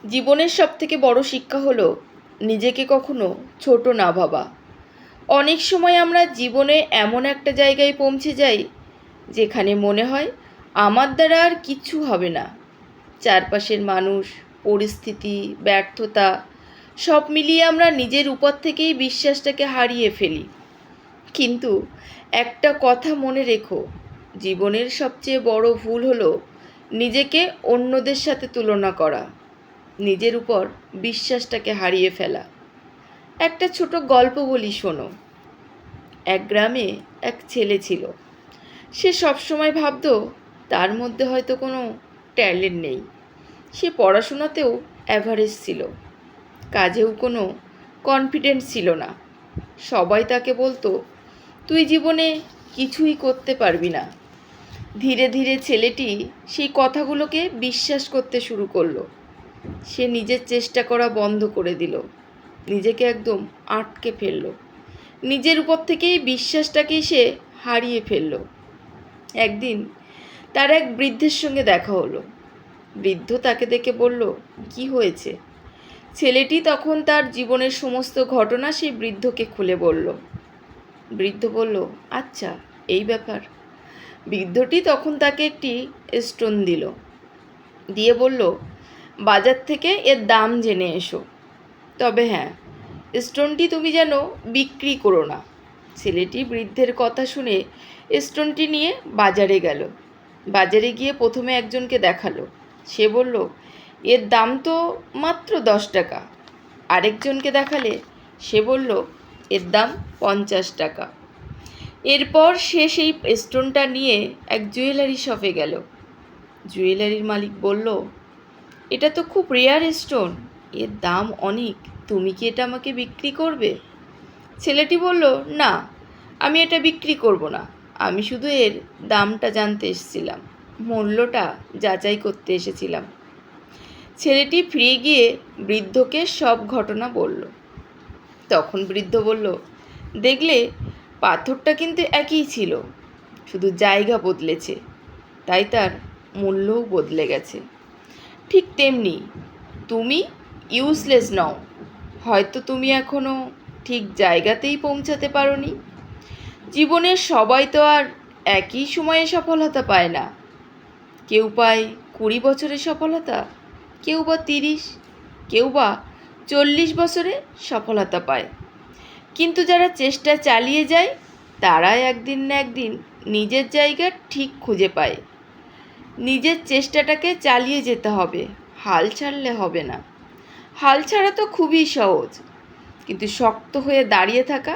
জীবনের সবথেকে বড় শিক্ষা হলো নিজেকে কখনো ছোট না ভাবা। অনেক সময় আমরা জীবনে এমন একটা জায়গায় পৌঁছে যাই যেখানে মনে হয় আমার দ্বারা আর কিচ্ছু হবে না। চারপাশের মানুষ, পরিস্থিতি, ব্যর্থতা সব মিলিয়ে আমরা নিজের উপর থেকেই বিশ্বাসটাকে হারিয়ে ফেলি। কিন্তু একটা কথা মনে রেখো, জীবনের সবচেয়ে বড় ভুল হলো নিজেকে অন্যদের সাথে তুলনা করা, নিজের উপর বিশ্বাসটাকে হারিয়ে ফেলা। একটা ছোট গল্প বলি, শোনো। এক গ্রামে এক ছেলে ছিল। সে সবসময় ভাবতো তার মধ্যে হয়তো কোনো ট্যালেন্ট নেই। সে পড়াশোনাতেও অ্যাভারেজ ছিল, কাজেও কোনো কনফিডেন্স ছিল না। সবাই তাকে বলতো, তুই জীবনে কিছুই করতে পারবি না। ধীরে ধীরে ছেলেটি সেই কথাগুলোকে বিশ্বাস করতে শুরু করলো। সে নিজের চেষ্টা করা বন্ধ করে দিল, নিজেকে একদম আটকে ফেলল, নিজের উপর থেকেই বিশ্বাসটাকেই সে হারিয়ে ফেলল। একদিন তার এক বৃদ্ধের সঙ্গে দেখা হলো। বৃদ্ধ তাকে দেখে বলল, কি হয়েছে? ছেলেটি তখন তার জীবনের সমস্ত ঘটনা সেই বৃদ্ধকে খুলে বলল। বৃদ্ধ বলল, আচ্ছা, এই ব্যাপার। বৃদ্ধটি তখন তাকে একটি স্টোন দিল, দিয়ে বলল, বাজার থেকে এর দাম জেনে এসো। তবে হ্যাঁ, স্টোনটি তুমি যেন বিক্রি করো না। ছেলেটি বৃদ্ধের কথা শুনে স্টোনটি নিয়ে বাজারে গেল। বাজারে গিয়ে প্রথমে একজনকে দেখালো। সে বলল, এর দাম তো মাত্র 10 টাকা। আরেকজনকে দেখালে সে বলল, এর দাম 50 টাকা। এরপর সে সেই স্টোনটা নিয়ে এক জুয়েলারি শপে গেল। জুয়েলারির মালিক বলল, এটা তো খুব রেয়ার স্টোন, এর দাম অনেক, তুমি কি এটা আমাকে বিক্রি করবে? ছেলেটি বলল, না, আমি এটা বিক্রি করব না, আমি শুধু এর দামটা জানতে এসেছিলাম, মূল্যটা যাচাই করতে এসেছিলাম। ছেলেটি ফিরে গিয়ে বৃদ্ধকে সব ঘটনা বলল। তখন বৃদ্ধ বলল, দেখলে, পাথরটা কিন্তু একই ছিল, শুধু জায়গা বদলেছে, তাই তার মূল্যও বদলে গেছে। ঠিক তেমনি তুমি ইউজলেস নও, হয়তো তুমি এখনও ঠিক জায়গাতেই পৌঁছাতে পারোনি। জীবনের সবাই তো আর একই সময়ে সফলতা পায় না। কেউ পায় 20 বছরে সফলতা, কেউ বা 30, কেউ বা 40 বছরে সফলতা পায়। কিন্তু যারা চেষ্টা চালিয়ে যায় তারাই একদিন না একদিন নিজের জায়গা ঠিক খুঁজে পায়। নিজের চেষ্টাটাকে চালিয়ে যেতে হবে, হাল ছাড়লে হবে না। হাল ছাড়া তো খুবই সহজ, কিন্তু শক্ত হয়ে দাঁড়িয়ে থাকা,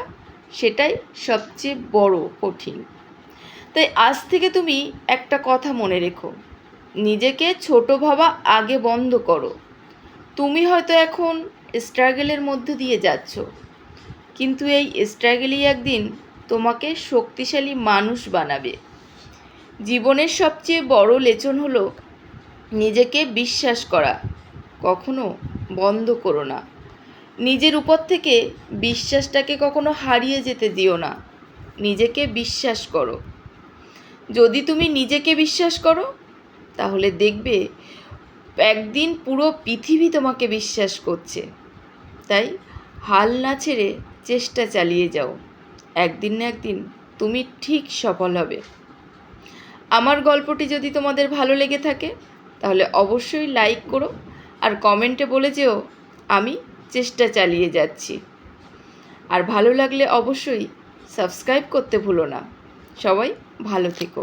সেটাই সবচেয়ে বড় কঠিন। তাই আজ থেকে তুমি একটা কথা মনে রেখো, নিজেকে ছোট ভাবা আগে বন্ধ করো। তুমি হয়তো এখন স্ট্রাগলের মধ্যে দিয়ে যাচ্ছ, কিন্তু এই স্ট্রাগলই একদিন তোমাকে শক্তিশালী মানুষ বানাবে। জীবনের সবচেয়ে বড় লেসন হলো নিজেকে বিশ্বাস করা। কখনো বন্ধ করো না। নিজের উপর থেকে বিশ্বাসটাকে কখনো হারিয়ে যেতে দিও না। নিজেকে বিশ্বাস করো। যদি তুমি নিজেকে বিশ্বাস করো, তাহলে দেখবে একদিন পুরো পৃথিবী তোমাকে বিশ্বাস করছে। তাই হাল না ছেড়ে চেষ্টা চালিয়ে যাও, একদিন না একদিন তুমি ঠিক সফল হবে। আমার গল্পটি যদি তোমাদের ভালো লেগে থাকে তাহলে অবশ্যই লাইক করো, আর কমেন্টে বলে যেও আমি চেষ্টা চালিয়ে যাচ্ছি। আর ভালো লাগলে অবশ্যই সাবস্ক্রাইব করতে ভুলো না। সবাই ভালো থেকো।